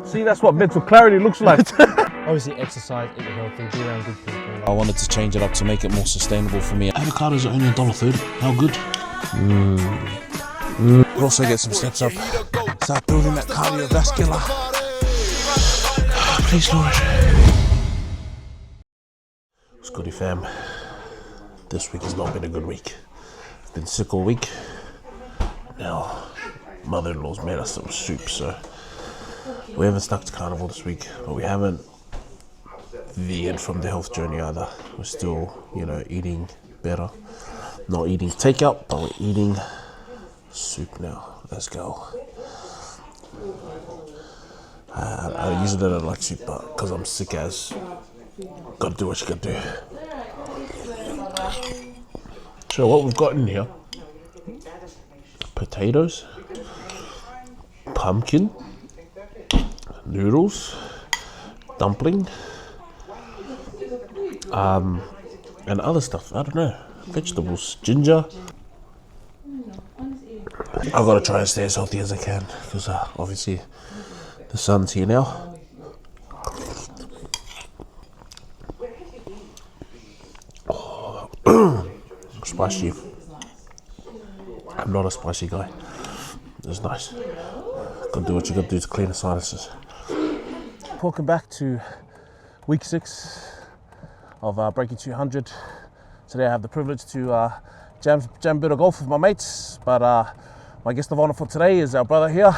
See, that's what mental clarity looks like. Obviously exercise, eat healthy, be around good people. I wanted to change it up to make it more sustainable for me. Avocados are only $1.30. How good? But also get some steps up. Start building that cardiovascular. Please, Lord. What's goody, fam? This week has not been a good week. I've been sick all week. Now, mother-in-law's made us some soup, so we haven't stuck to carnivore this week, but we haven't veered from the health journey either. We're still, eating better. Not eating takeout, but we're eating soup now. Let's go. I usually don't like soup, but because I'm sick as, gotta do what you gotta do. So what we've got in here: potatoes, pumpkin, noodles, dumpling, and other stuff. I don't know, vegetables, ginger. I've got to try and stay as healthy as I can because obviously the sun's here now. Oh, spicy. I'm not a spicy guy. It's nice. Gotta do what you gotta do to clean the sinuses. Welcome back to week 6 of Breaking 200. Today I have the privilege to jam a bit of golf with my mates, but my guest of honor for today is our brother here,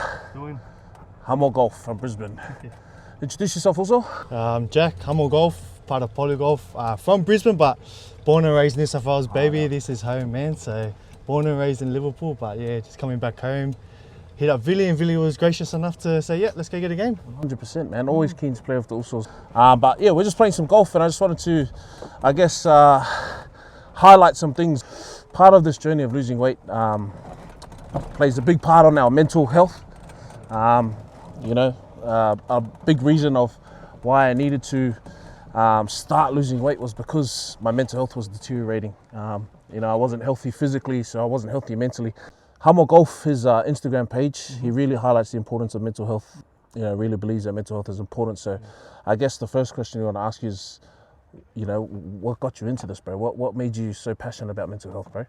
Humble Golf from Brisbane. Introduce yourself also. Jack, Humble Golf, part of Poly Golf, from Brisbane, but born and raised in New South Wales, baby. This is home, man. So born and raised in Liverpool, but yeah, just coming back home. Hit up Villy, and Villy was gracious enough to say, yeah, let's go get a game. 100%, man. Always keen to play with the Usos. But yeah, we're just playing some golf, and I just wanted to, I guess, highlight some things. Part of this journey of losing weight plays a big part on our mental health. A big reason of why I needed to start losing weight was because my mental health was deteriorating. I wasn't healthy physically, so I wasn't healthy mentally. Humble Golf, his Instagram page, he really highlights the importance of mental health. Really believes that mental health is important. So I guess the first question you want to ask you is, what got you into this, bro? What made you so passionate about mental health, bro?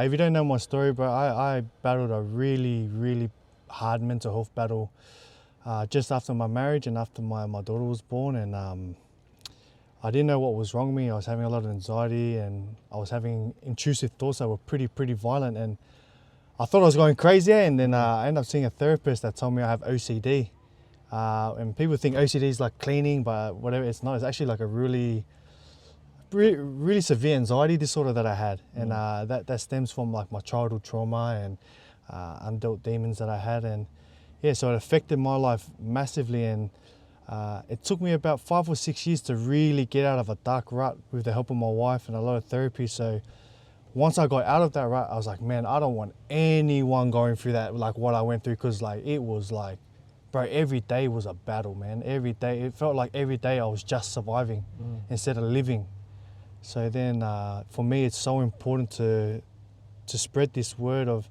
If you don't know my story, bro, I battled a really, really hard mental health battle just after my marriage and after my daughter was born. And I didn't know what was wrong with me. I was having a lot of anxiety and I was having intrusive thoughts that were pretty violent. And I thought I was going crazy, and then I ended up seeing a therapist that told me I have OCD. And people think OCD is like cleaning, but whatever, it's not. It's actually like a really severe anxiety disorder that I had, and that stems from like my childhood trauma and undealt demons that I had, and yeah, so it affected my life massively, and it took me about 5 or 6 years to really get out of a dark rut with the help of my wife and a lot of therapy. So once I got out of that rut, I was like, man, I don't want anyone going through that, like what I went through, because like it was like, bro, every day was a battle, man. Every day, it felt like every day I was just surviving instead of living. So then for me, it's so important to spread this word of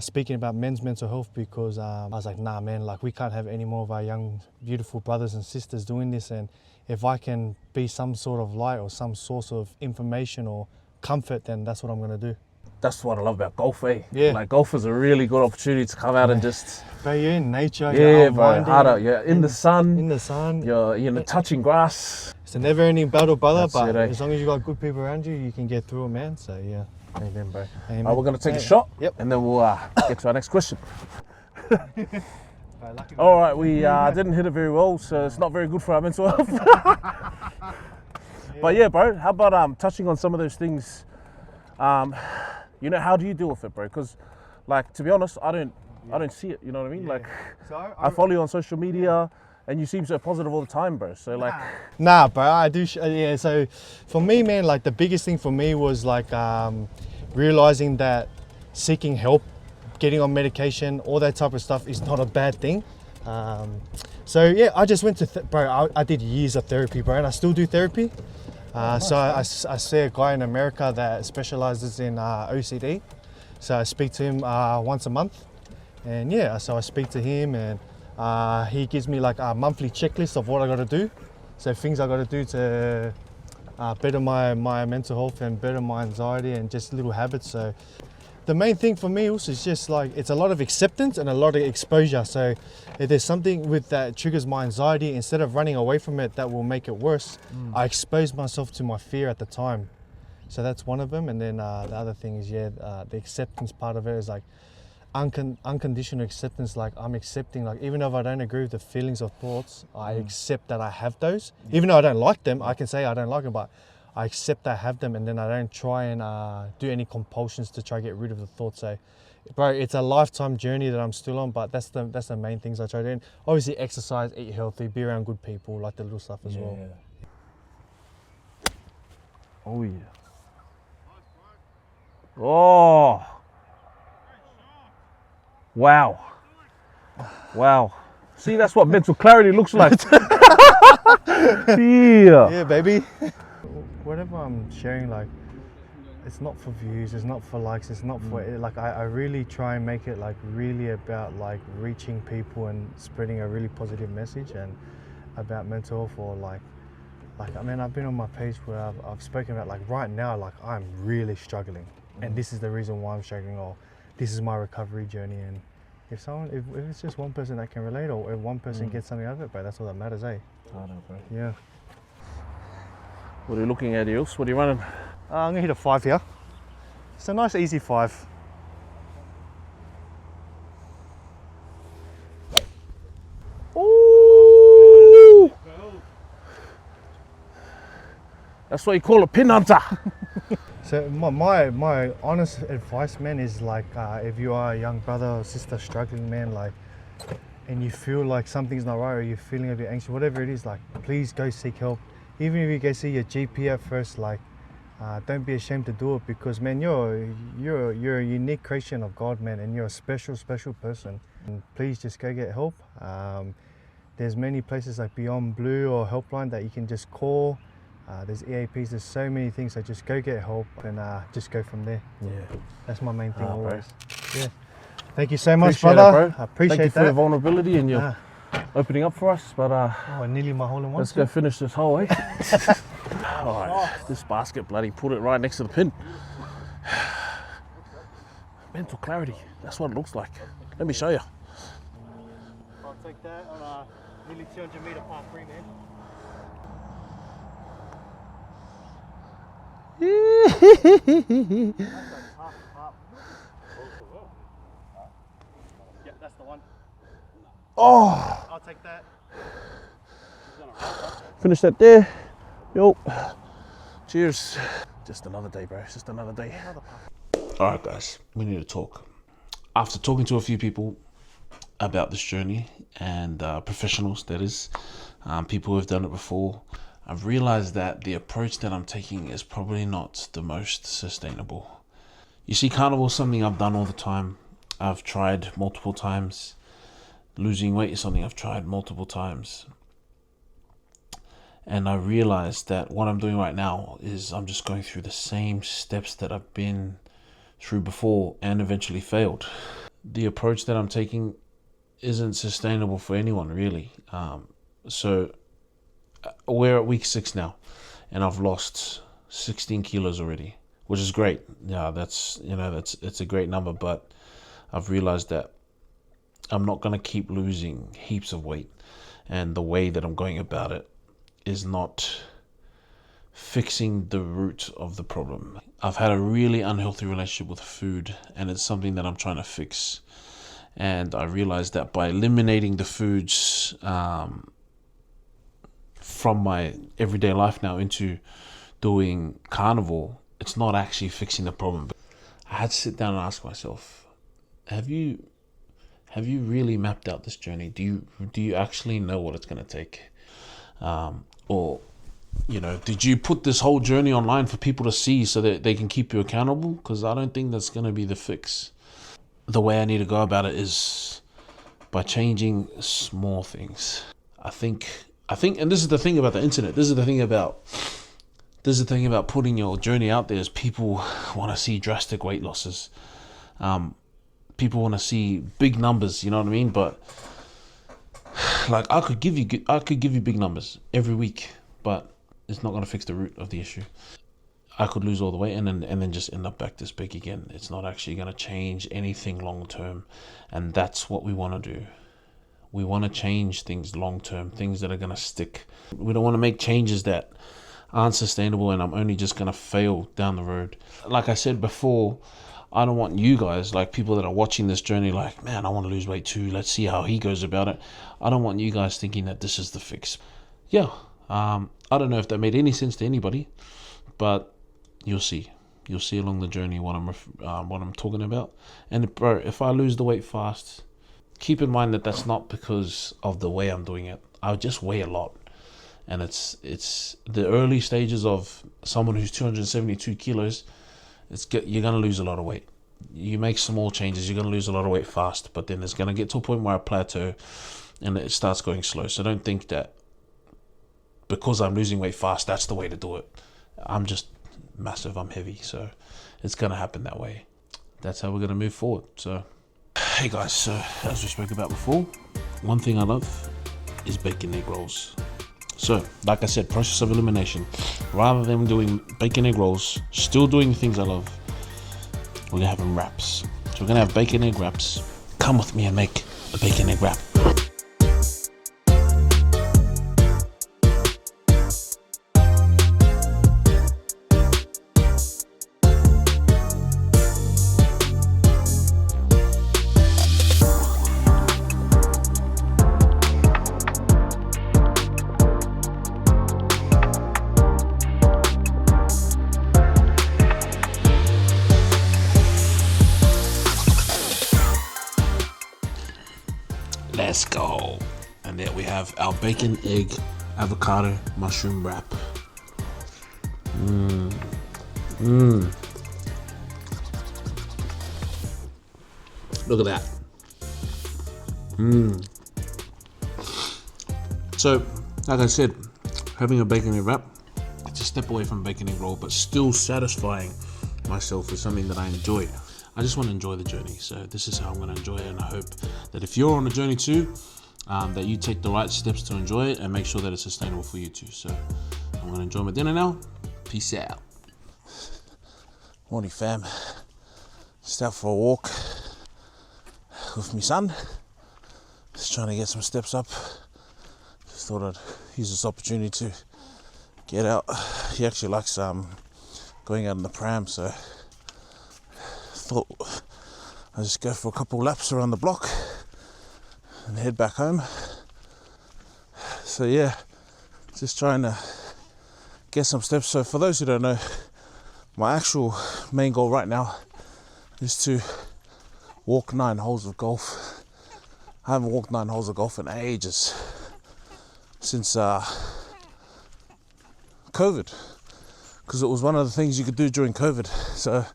speaking about men's mental health, because I was like, nah, man, like we can't have any more of our young, beautiful brothers and sisters doing this. And if I can be some sort of light or some source of information or comfort, then that's what I'm going to do. That's what I love about golf, eh? Yeah. Like golf is a really good opportunity to come out and just... Bro, you're in nature, Yeah, bro, harder. You're in the sun. In the sun. You're touching grass. It's a never-ending battle, brother, That's but it, eh? as long as you got good people around you, you can get through it, man. So yeah. Amen, bro. Amen. We're going to take a shot, Yep. and then we'll get to our next question. All right, we didn't hit it very well, so it's not very good for our mental health. But yeah, bro, how about touching on some of those things? How do you deal with it, bro? Because, like, to be honest, I don't see it. You know what I mean? Yeah. Like, so I follow you on social media, and you seem so positive all the time, bro. So like, nah, bro, I do. Yeah. So for me, man, like the biggest thing for me was like realizing that seeking help, getting on medication, all that type of stuff is not a bad thing. So yeah, I just went to bro. I did years of therapy, bro, and I still do therapy. So I see a guy in America that specializes in OCD. So I speak to him once a month, and yeah, so I speak to him, and He gives me like a monthly checklist of what I got to do. So things I got to do to better my mental health and better my anxiety and just little habits. So the main thing for me also is just like, it's a lot of acceptance and a lot of exposure. So if there's something with that triggers my anxiety, instead of running away from it, that will make it worse, I expose myself to my fear at the time. So that's one of them. And then the other thing is, the acceptance part of it is like unconditional acceptance. Like I'm accepting, like even if I don't agree with the feelings or thoughts, I accept that I have those. Even though I don't like them, I can say I don't like them, but I accept I have them, and then I don't try and do any compulsions to try to get rid of the thoughts. So, bro, it's a lifetime journey that I'm still on, but that's the main things I try to do. And obviously exercise, eat healthy, be around good people, like the little stuff as well. Oh yeah. Oh. Wow. Wow. See, that's what mental clarity looks like. Yeah. Yeah, baby. Whatever I'm sharing, like, it's not for views, it's not for likes, it's not for it. Like, I really try and make it like really about like reaching people and spreading a really positive message and about mental health, or like I mean, I've been on my page where I've spoken about like right now, like I'm really struggling, and this is the reason why I'm struggling, or this is my recovery journey. And if it's just one person that can relate, or if one person gets something out of it, bro, that's all that matters, eh? I know, bro. Yeah. What are you looking at, Eels? What are you running? I'm gonna hit a 5 here. It's a nice easy 5. Ooh! That's what you call a pin hunter. So my honest advice, man, is like if you are a young brother or sister struggling, man, like, and you feel like something's not right, or you're feeling a bit anxious, whatever it is, like, please go seek help. Even if you go see your GP at first, like, don't be ashamed to do it, because, man, you're a unique creation of God, man, and you're a special person. And please just go get help. There's many places like Beyond Blue or Helpline that you can just call. There's EAPs, there's so many things, so just go get help and just go from there. Yeah. That's my main thing always. Bro. Yeah. Thank you so much, Appreciate brother. it, bro. I appreciate Thank you for that. your vulnerability and your opening up for us. But Oh, nearly my hole in one. let's go finish this hole, eh? Alright, this basket bloody put it right next to the pin. Mental clarity, that's what it looks like. Let me show you. I'll take that on a nearly 200 meter par 3, man. Yeah, that's the one. Oh, I'll take that. finish that there. Yo. Cheers. Just another day, bro. Just another day. All right, guys, we need to talk. After talking to a few people about this journey, and professionals, that is, people who have done it before, I've realized that the approach that I'm taking is probably not the most sustainable. You see, carnivore is something I've done all the time. I've tried multiple times. Losing weight is something I've tried multiple times. And I realized that what I'm doing right now is I'm just going through the same steps that I've been through before and eventually failed. The approach that I'm taking isn't sustainable for anyone, really. So we're at week 6 now, and I've lost 16 kilos already, which is great. Yeah, it's a great number, but I've realized that I'm not going to keep losing heaps of weight, and the way that I'm going about it is not fixing the root of the problem. I've had a really unhealthy relationship with food, and it's something that I'm trying to fix. And I realized that by eliminating the foods from my everyday life now into doing carnivore, it's not actually fixing the problem. I had to sit down and ask myself, have you really mapped out this journey? Do you actually know what it's going to take? Or, did you put this whole journey online for people to see so that they can keep you accountable? Because I don't think that's going to be the fix. The way I need to go about it is by changing small things. I think, and this is the thing about the internet. This is the thing about putting your journey out there, is people want to see drastic weight losses. People want to see big numbers, you know what I mean? But Like I could give you big numbers every week, but it's not going to fix the root of the issue. I could lose all the weight and then just end up back this big again. It's not actually going to change anything long term, and that's what we want to do. We want to change things long term, things that are going to stick. We don't want to make changes that aren't sustainable and I'm only just going to fail down the road. Like I said before, I don't want you guys, like people that are watching this journey, like, man, I want to lose weight too. Let's see how he goes about it. I don't want you guys thinking that this is the fix. Yeah, I don't know if that made any sense to anybody, but you'll see. You'll see along the journey what I'm talking about. And bro, if I lose the weight fast, keep in mind that that's not because of the way I'm doing it. I just weigh a lot. And it's the early stages of someone who's 272 kilos. You're going to lose a lot of weight. You make small changes, you're going to lose a lot of weight fast. But then it's going to get to a point where I plateau and it starts going slow. So don't think that because I'm losing weight fast, that's the way to do it. I'm just massive, I'm heavy. So it's going to happen that way. That's how we're going to move forward. So hey guys, so as we spoke about before, one thing I love is bacon egg rolls. So like I said, process of elimination. Rather than doing bacon egg rolls, still doing the things I love, we're gonna have them wraps. So we're gonna have bacon egg wraps. Come with me and make a bacon egg wrap. Let's go. And there we have our bacon, egg, avocado, mushroom wrap. Look at that. So, like I said, having a bacon egg wrap, it's a step away from bacon egg roll, but still satisfying myself with something that I enjoy. I just want to enjoy the journey, so this is how I'm going to enjoy it, and I hope that if you're on a journey too, that you take the right steps to enjoy it and make sure that it's sustainable for you too. So I'm going to enjoy my dinner now. Peace out. Morning fam, just out for a walk with my son, just trying to get some steps up. Just thought I'd use this opportunity to get out. He actually likes going out in the pram, so thought I'd just go for a couple laps around the block and head back home. So yeah, just trying to get some steps. So for those who don't know, my actual main goal right now is to walk 9 holes of golf. I haven't walked 9 holes of golf in ages, since COVID, because it was one of the things you could do during COVID. So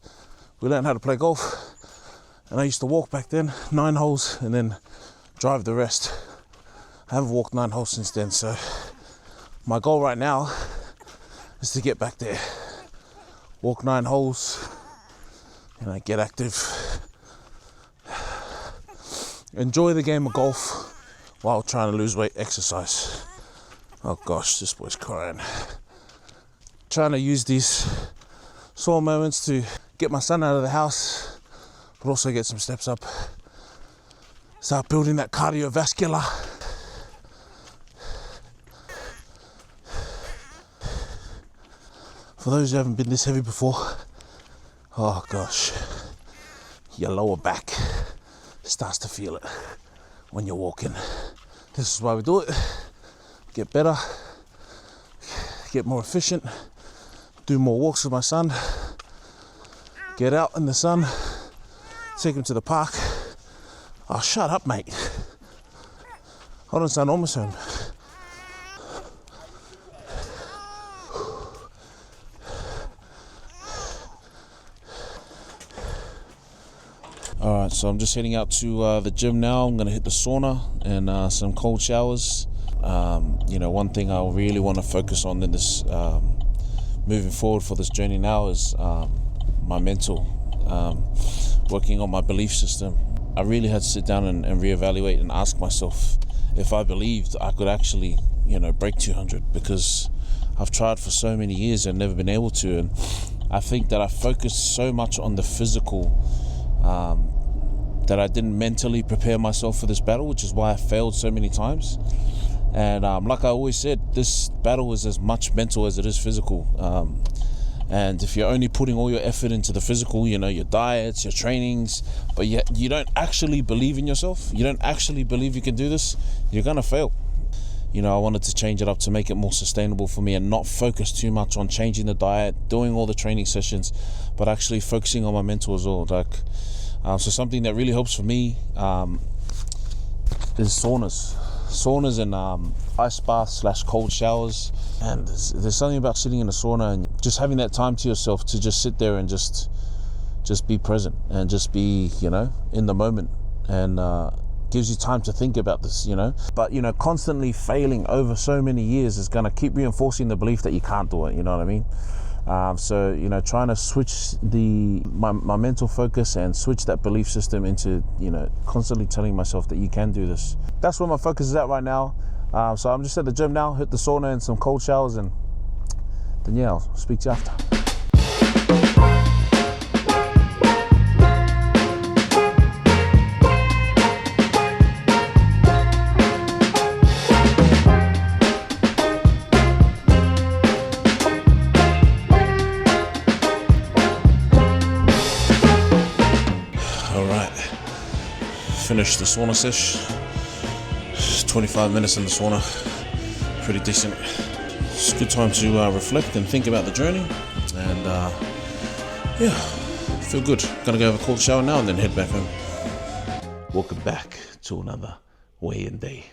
we learned how to play golf, and I used to walk back then 9 holes and then drive the rest. I haven't walked 9 holes since then, so my goal right now is to get back there, walk 9 holes, and I get active, enjoy the game of golf while trying to lose weight, exercise. Oh gosh, this boy's crying. Trying to use these small moments to get my son out of the house, but also get some steps up, start building that cardiovascular. For those who haven't been this heavy before, oh gosh, your lower back starts to feel it when you're walking. This is why we do it. Get better, get more efficient, do more walks with my son, get out in the sun, take him to the park. Oh, shut up, mate. Hold on, son, almost home. Alright, so I'm just heading out to the gym now. I'm going to hit the sauna and some cold showers. One thing I really want to focus on in this moving forward for this journey now is my mental, working on my belief system. I really had to sit down and reevaluate and ask myself, if I believed I could actually, break 200, because I've tried for so many years and never been able to. And I think that I focused so much on the physical that I didn't mentally prepare myself for this battle, which is why I failed so many times. And like I always said, this battle is as much mental as it is physical. And if you're only putting all your effort into the physical, your diets, your trainings, but yet you don't actually believe in yourself, you don't actually believe you can do this, you're gonna fail. I wanted to change it up to make it more sustainable for me and not focus too much on changing the diet, doing all the training sessions, but actually focusing on my mental as well. So something that really helps for me is saunas and ice baths / cold showers. And there's something about sitting in a sauna and just having that time to yourself to just sit there and just be present and just be, in the moment, and gives you time to think about this, But, constantly failing over so many years is going to keep reinforcing the belief that you can't do it, you know what I mean? So, trying to switch my mental focus and switch that belief system into, constantly telling myself that you can do this. That's where my focus is at right now. So I'm just at the gym now, hit the sauna and some cold showers, and then I'll speak to you after. Finished the sauna sesh. 25 minutes in the sauna, pretty decent. It's a good time to reflect and think about the journey, and feel good. Gonna go have a cold shower now and then head back home. Welcome back to another weigh-in day.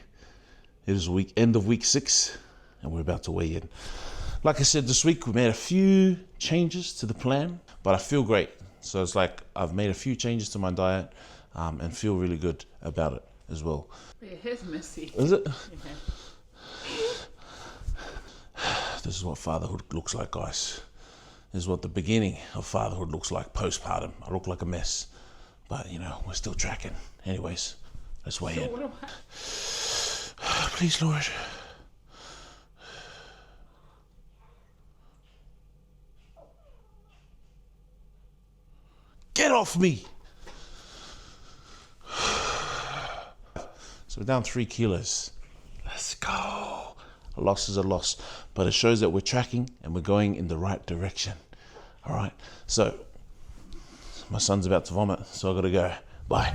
It is end of week 6, and we're about to weigh in. Like I said, this week we made a few changes to the plan, but I feel great. So it's like I've made a few changes to my diet, and feel really good about it as well. Your hair's messy. Is it? Yeah. This is what fatherhood looks like, guys. This is what the beginning of fatherhood looks like postpartum. I look like a mess, but we're still tracking. Anyways, let's weigh in. Please, Lord. Get off me! So we're down 3 kilos. Let's go. A loss is a loss, but it shows that we're tracking and we're going in the right direction. All right. So my son's about to vomit, so I gotta go. Bye.